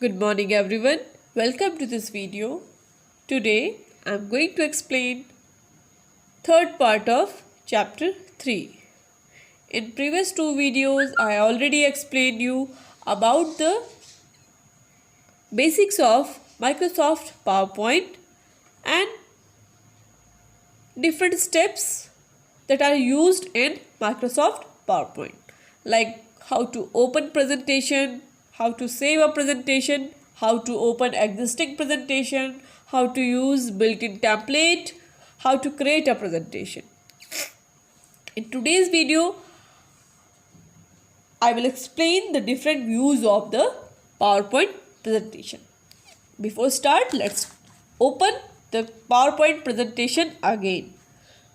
Good morning everyone. Welcome to this video. Today I am going to explain third part of chapter 3. In previous two videos I already explained you about the basics of Microsoft PowerPoint and different steps that are used in Microsoft PowerPoint, like how to open presentation, how to save a presentation, how to open existing presentation, how to use built-in template, how to create a presentation. In today's video, I will explain the different views of the PowerPoint presentation. Before start, let's open the PowerPoint presentation again.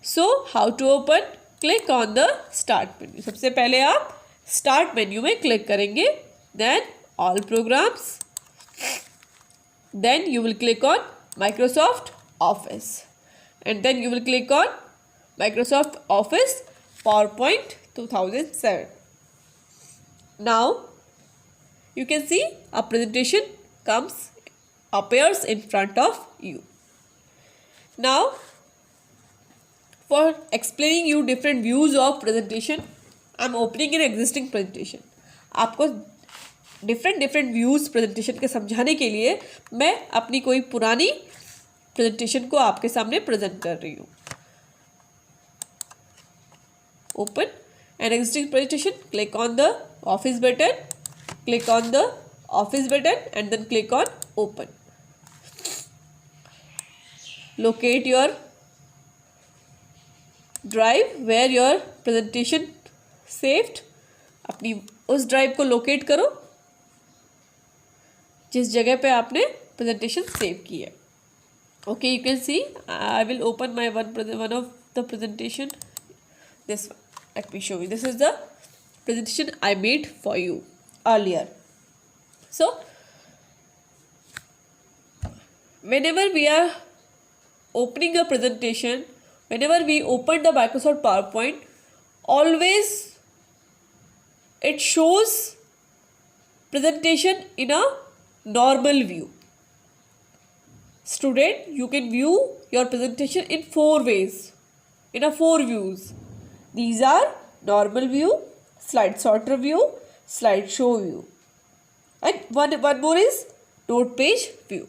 So, how to open? Click on the Start menu. सबसे पहले आप Start menu में click करेंगे. Then All Programs. Then you will click on Microsoft Office. And then you will click on Microsoft Office PowerPoint 2007. Now, you can see a presentation appears in front of you. Now, for explaining you different views of presentation, I am opening an existing presentation. आपको different views presentation के समझाने के लिए मैं अपनी कोई पुरानी presentation को आपके सामने present कर रही हूँ. Open an existing presentation. Click on the Office button. Click on the Office button and then click on Open. Locate your drive where your presentation saved. अपनी उस ड्राइव को लोकेट करो जिस जगह पे आपने प्रेजेंटेशन सेव की है. Okay, you can C I will open my one of the presentation. This one, let me show you. This is the presentation I made for you earlier. So, whenever we are opening a presentation, whenever we open the Microsoft PowerPoint, always it shows presentation in a normal view. Student, you can view your presentation in 4 ways, in a 4 views. These are normal view, slide sorter view, slideshow view, and one more is note page view.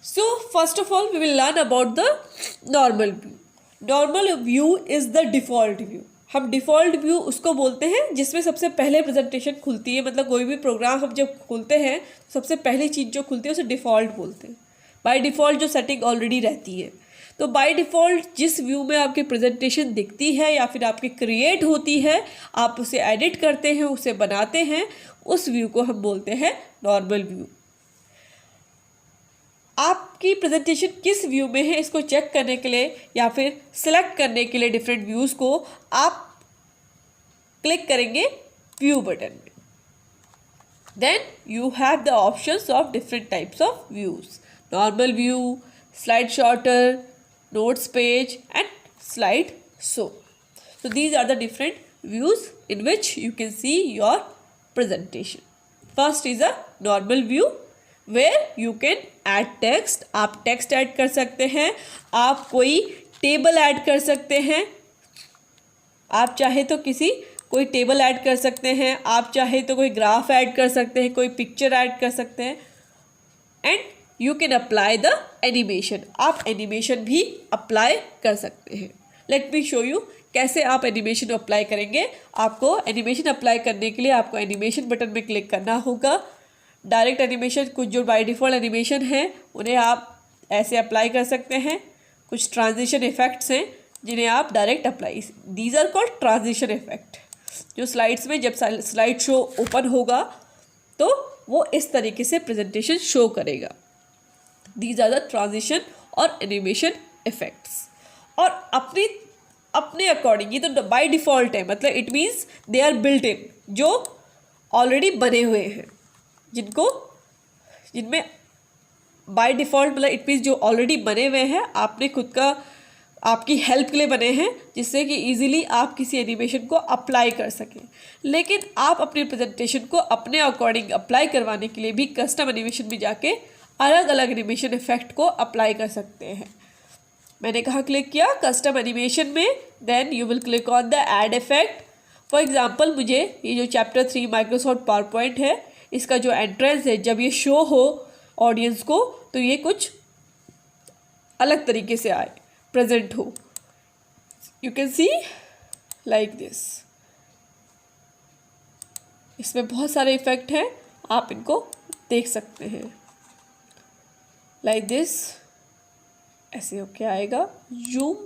So first of all we will learn about the normal view. Normal view is the default view. हम default view उसको बोलते हैं जिसमें सबसे पहले presentation खुलती है. मतलब कोई भी प्रोग्राम हम जब खोलते हैं सबसे पहली चीज़ जो खुलती है उसे डिफ़ॉल्ट बोलते हैं. बाय डिफ़ॉल्ट जो सेटिंग ऑलरेडी रहती है. तो बाय डिफ़ॉल्ट जिस व्यू में आपकी प्रेजेंटेशन दिखती है या फिर आपकी क्रिएट होती है, आप उसे एडिट करते हैं, उसे बनाते हैं, उस व्यू को हम बोलते हैं नॉर्मल व्यू. आपकी प्रेजेंटेशन किस व्यू में है इसको चेक करने के लिए या फिर सिलेक्ट करने के लिए डिफरेंट व्यूज़ को आप क्लिक करेंगे व्यू बटन में. Then you have the options of different types of views. Normal view, slide sorter, notes page and slide show. So these are the different views in which you can see your presentation. First is a normal view where you can add text. आप text add कर सकते हैं, आप कोई table add कर सकते हैं, आप चाहे तो कोई टेबल ऐड कर सकते हैं, आप चाहे तो कोई ग्राफ ऐड कर सकते हैं, कोई पिक्चर ऐड कर सकते हैं. And you can apply the animation. आप एनिमेशन भी अप्लाई कर सकते हैं. लेट मी शो यू कैसे आप एनिमेशन अप्लाई करेंगे. आपको एनिमेशन अप्लाई करने के लिए आपको एनिमेशन बटन में क्लिक करना होगा. डायरेक्ट एनिमेशन, कुछ जो बाय डिफ़ॉल्ट एनिमेशन है उन्हें आप ऐसे अप्लाई कर सकते हैं. कुछ ट्रांजिशन इफेक्ट्स हैं जिन्हें आप direct apply, these are called transition effect. जो स्लाइड्स में जब स्लाइड शो ओपन होगा तो वो इस तरीके से प्रेजेंटेशन शो करेगा. These are the transition और एनिमेशन इफेक्ट्स. और अपने अकॉर्डिंग, ये तो बाय डिफ़ॉल्ट है, मतलब it means they are built in, जो ऑलरेडी बने हुए हैं, जिनमें बाय डिफ़ॉल्ट मतलब इट मीन्स जो ऑलरेडी बने हुए हैं. आपने खुद का आपकी हेल्प के लिए बने हैं, जिससे कि इजीली आप किसी एनिमेशन को अप्लाई कर सकें। लेकिन आप अपनी प्रेजेंटेशन को अपने अकॉर्डिंग अप्लाई करवाने के लिए भी कस्टम एनिमेशन में जाके अलग अलग एनिमेशन इफेक्ट को अप्लाई कर सकते हैं। मैंने कहा क्लिक किया कस्टम एनिमेशन में, then you will click on the add effect. For example मुझे ये जो चैप्टर 3 माइक्रोसॉफ्ट पावर पॉइंट है, इसका जो एंट्रेंस है, जब ये शो हो ऑडियंस को तो ये कुछ अलग तरीके से आए, प्रेजेंट हो। You can C like this. इसमें बहुत सारे इफेक्ट हैं, आप इनको देख सकते हैं। लाइक दिस, ऐसे होके आएगा, zoom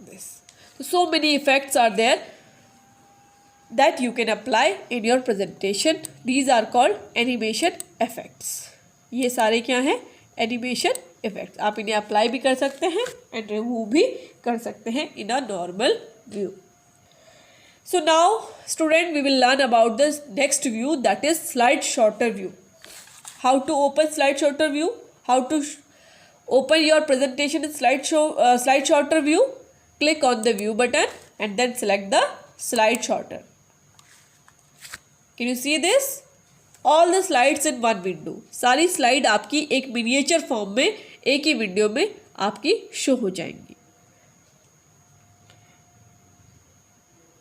this. So many effects are there that you can apply in your presentation. These are called animation effects. ये सारे क्या हैं? Animation effects. आप इन्हें अप्लाई भी कर सकते हैं and remove भी कर सकते हैं in a normal view. So now student, we will learn about the next view, that is slide sorter view. How to open slide sorter view? How to open your presentation in slide sorter view? Click on the view button and then select the slide sorter. Can you see this? All the slides in one window. सारी slide आपकी एक miniature form में एक ही window में आपकी show हो जाएंगी।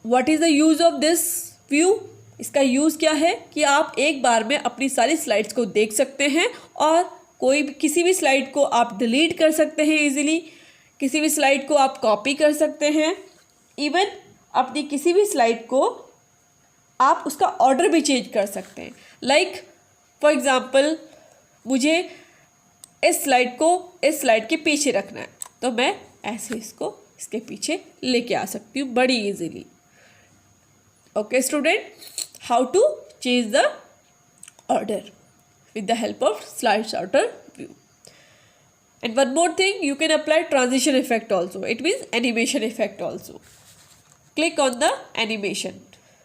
What is the use of this view? इसका यूज क्या है कि आप एक बार में अपनी सारी स्लाइड्स को देख सकते हैं और किसी भी स्लाइड को आप डिलीट कर सकते हैं इजीली। किसी भी स्लाइड को आप कॉपी कर सकते हैं। इवन अपनी किसी भी स्लाइड को आप उसका ऑर्डर भी चेंज कर सकते हैं। लाइक फॉर एग्जांपल मुझे इस स्लाइड को इस स्लाइड के पीछे रखना है, तो मैं ऐसे इसको इसके पीछे लेके आ सकती हूँ बड़ी easily. Okay student, how to change the order with the help of slide sorter view. And one more thing, you can apply transition effect also. It means animation effect also. Click on the animation.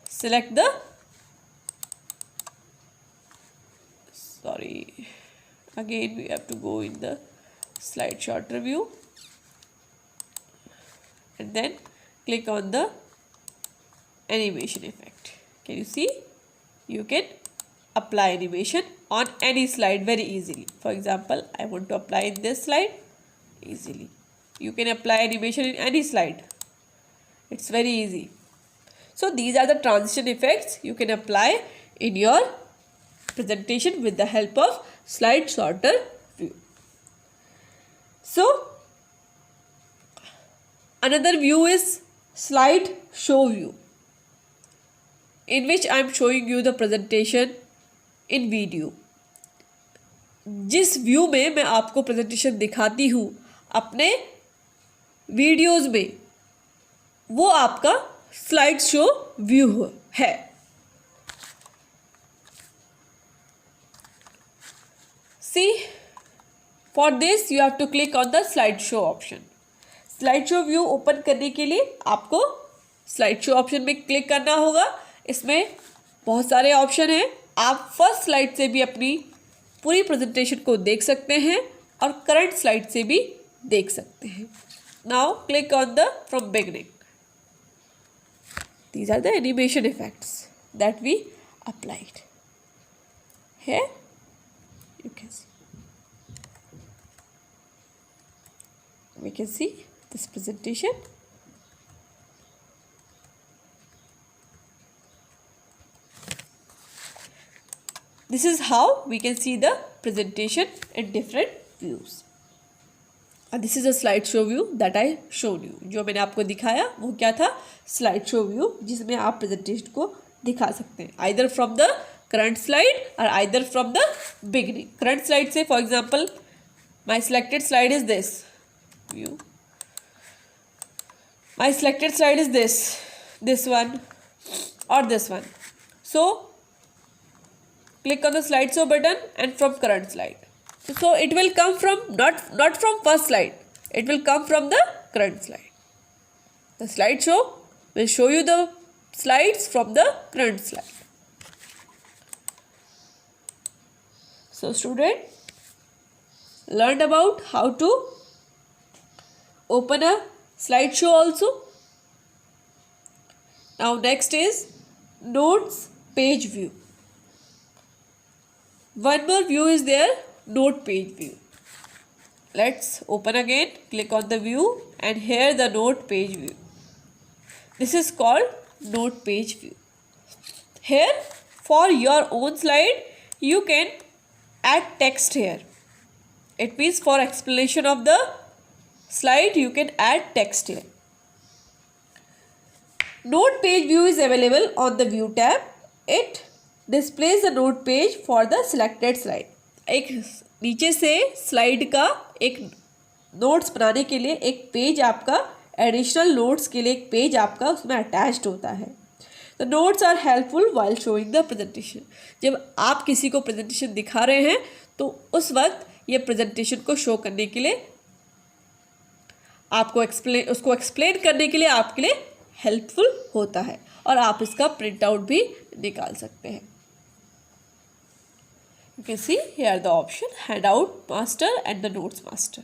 Select the, again we have to go in the slide sorter view and then click on the animation effect. Can you see? You can apply animation on any slide very easily. For example, I want to apply in this slide easily. You can apply animation in any slide. It's very easy. So these are the transition effects you can apply in your presentation with the help of slide sorter view. So another view is slide show view, in which I am showing you the presentation in video. जिस view में मैं आपको presentation दिखाती हूँ अपने videos में, वो आपका स्लाइड शो व्यू है। See, for this you have to click on the slide show option. Slide show view open करने के लिए आपको स्लाइड शो ऑप्शन में क्लिक करना होगा। इसमें बहुत सारे ऑप्शन हैं। आप फर्स्ट स्लाइड से भी अपनी पूरी प्रेजेंटेशन को देख सकते हैं और करंट स्लाइड से भी देख सकते हैं। Now click on the from beginning. These are the animation effects that we applied here. You can see, we can see this presentation. This is how we can see the presentation in different views. And this is a slideshow view that I showed you. जो मैंने आपको दिखाया वो क्या था? Slideshow view, जिसमें आप presentation को दिखा सकते हैं either from the current slide or either from the beginning. Current slide से for example my selected slide is this view. My selected slide is this one or this one. So click on the slideshow button and from current slide. So it will come from not from first slide. It will come from the current slide. The slideshow will show you the slides from the current slide. So student, learned about how to open a slideshow also. Now next is notes page view. One more view is there, note page view. Let's open again, click on the view, and here the note page view. This is called note page view. Here for your own slide you can add text here. It means for explanation of the slide you can add text here. Note page view is available on the view tab. It displays the note page for the selected slide. एक नीचे से slide का एक notes बनाने के लिए एक page आपका एडिशनल नोट्स के लिए एक पेज आपका उसमें अटैच्ड होता है. The notes are helpful while showing the presentation. जब आप किसी को प्रेजेंटेशन दिखा रहे हैं तो उस वक्त ये प्रेजेंटेशन को शो करने के लिए आपको उसको एक्सप्लेन करने के लिए आपके लिए हेल्पफुल होता है और आप इसका प्रिंट आउट भी निकाल सकते हैं. You can see here the option handout master and the notes master,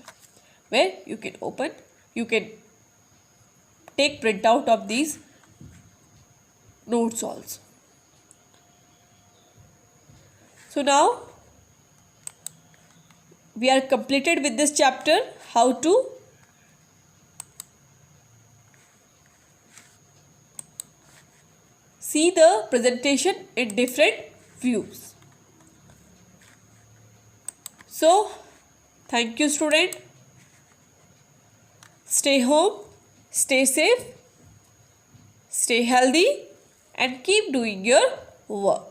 where you can take print out of these notes also. So now we are completed with this chapter, how to see the presentation in different views. So, thank you student. Stay home, stay safe, stay healthy and keep doing your work.